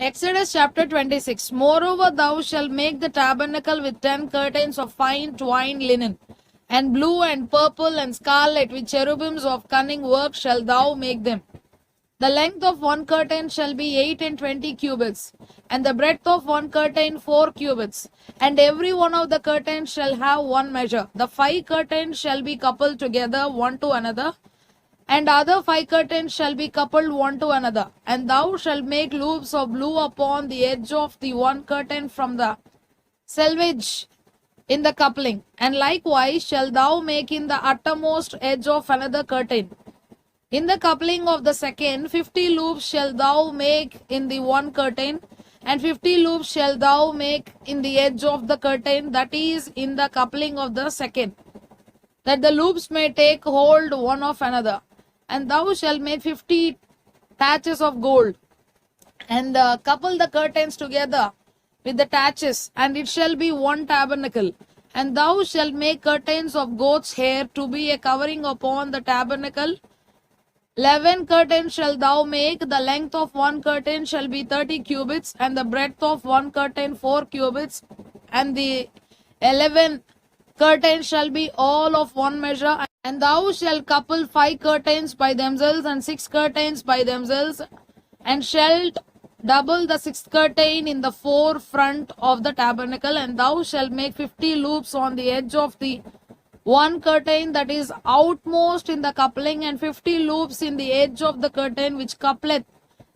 Exodus chapter 26. Moreover, thou shalt make the tabernacle with 10 curtains of fine twined linen, and blue and purple and scarlet, with cherubims of cunning work shalt thou make them. The length of one curtain shall be 8 and 20 cubits, and the breadth of one curtain 4 cubits, and every one of the curtains shall have one measure. The 5 curtains shall be coupled together one to another, and other 5 curtains shall be coupled one to another. And thou shalt make loops of blue upon the edge of the one curtain from the selvage in the coupling. And likewise shalt thou make in the uttermost edge of another curtain. In the coupling of the second, 50 loops shalt thou make in the one curtain, and 50 loops shalt thou make in the edge of the curtain that is in the coupling of the second, that the loops may take hold one of another. And thou shalt make 50 taches of gold, and couple the curtains together with the taches, and it shall be one tabernacle. And thou shalt make curtains of goat's hair to be a covering upon the tabernacle. 11 curtains shalt thou make. The length of one curtain shall be 30 cubits, and the breadth of one curtain 4 cubits, and the 11 curtains shall be all of one measure. And thou shalt couple 5 curtains by themselves, and 6 curtains by themselves, and shalt double the 6th curtain in the forefront of the tabernacle. And thou shalt make 50 loops on the edge of the one curtain that is outmost in the coupling, and 50 loops in the edge of the curtain which coupleth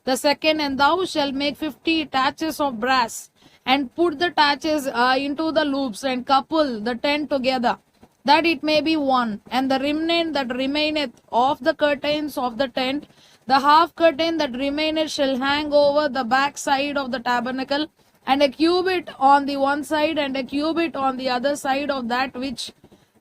the second. And thou shalt make 50 taches of brass, and put the taches into the loops, and couple the tent together, that it may be one. And the remnant that remaineth of the curtains of the tent, the half curtain that remaineth, shall hang over the back side of the tabernacle, and a cubit on the one side, and a cubit on the other side of that which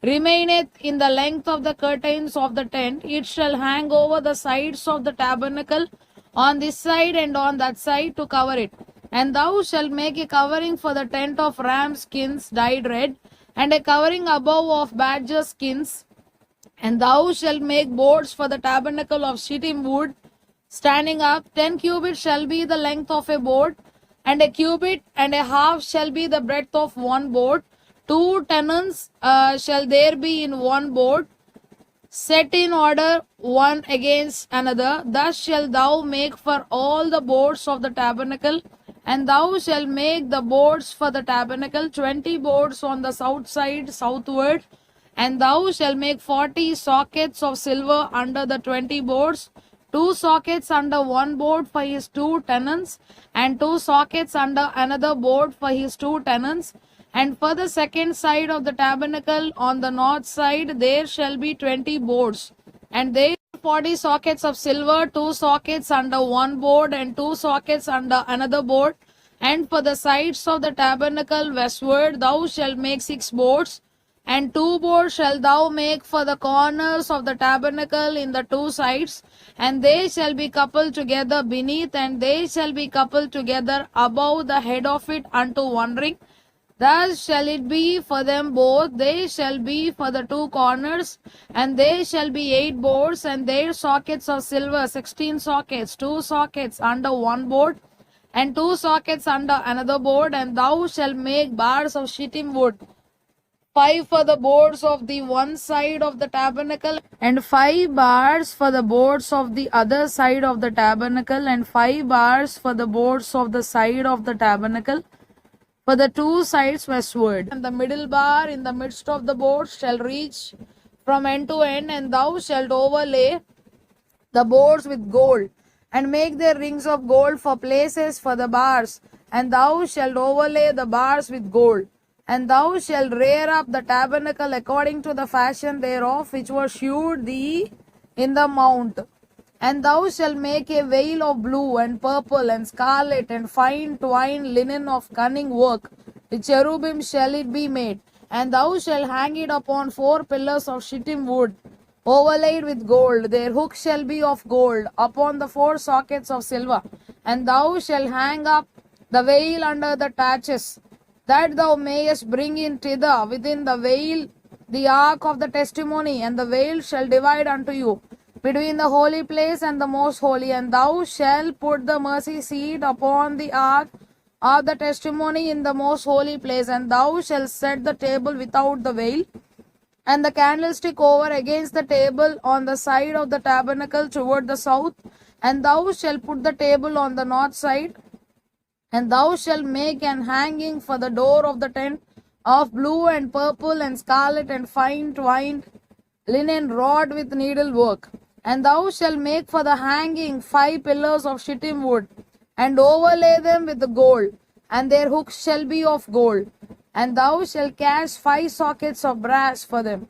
remaineth in the length of the curtains of the tent. It shall hang over the sides of the tabernacle on this side and on that side to cover it. And thou shalt make a covering for the tent of ram skins dyed red, and a covering above of badger skins. And thou shalt make boards for the tabernacle of shittim wood, standing up. 10 cubits shall be the length of a board, and a cubit and a half shall be the breadth of one board. 2 tenons shall there be in one board, set in order one against another. Thus shalt thou make for all the boards of the tabernacle. And thou shalt make the boards for the tabernacle, 20 boards on the south side southward. And thou shalt make 40 sockets of silver under the 20 boards, 2 sockets under one board for his 2 tenons, and 2 sockets under another board for his 2 tenons. And for the second side of the tabernacle on the north side there shall be 20 boards, and there 40 sockets of silver, 2 sockets under one board, and 2 sockets under another board. And for the sides of the tabernacle westward thou shalt make 6 boards, and 2 boards shalt thou make for the corners of the tabernacle in the 2 sides, and they shall be coupled together beneath, and they shall be coupled together above the head of it unto one ring. Thus shall it be for them both. They shall be for the 2 corners, and they shall be 8 boards, and their sockets of silver 16 sockets, 2 sockets under one board, and 2 sockets under another board. And thou shalt make bars of shittim wood, 5 for the boards of the one side of the tabernacle, and 5 bars for the boards of the other side of the tabernacle, and 5 bars for the boards of the side of the tabernacle for the 2 sides westward. And the middle bar in the midst of the boards shall reach from end to end. And thou shalt overlay the boards with gold, and make their rings of gold for places for the bars. And thou shalt overlay the bars with gold. And thou shalt rear up the tabernacle according to the fashion thereof, which was shewed thee in the mount. And thou shalt make a veil of blue and purple and scarlet and fine twined linen of cunning work. With cherubim shall it be made. And thou shalt hang it upon 4 pillars of shittim wood, overlaid with gold. Their hooks shall be of gold, upon the 4 sockets of silver. And thou shalt hang up the veil under the taches, that thou mayest bring in thither within the veil the ark of the testimony. And the veil shall divide unto you between the holy place and the most holy. And thou shalt put the mercy seat upon the ark of the testimony in the most holy place. And thou shalt set the table without the veil, and the candlestick over against the table on the side of the tabernacle toward the south. And thou shalt put the table on the north side. And thou shalt make an hanging for the door of the tent of blue and purple and scarlet and fine twined linen wrought with needlework. And thou shalt make for the hanging 5 pillars of shittim wood, and overlay them with gold, and their hooks shall be of gold. And thou shalt cast 5 sockets of brass for them.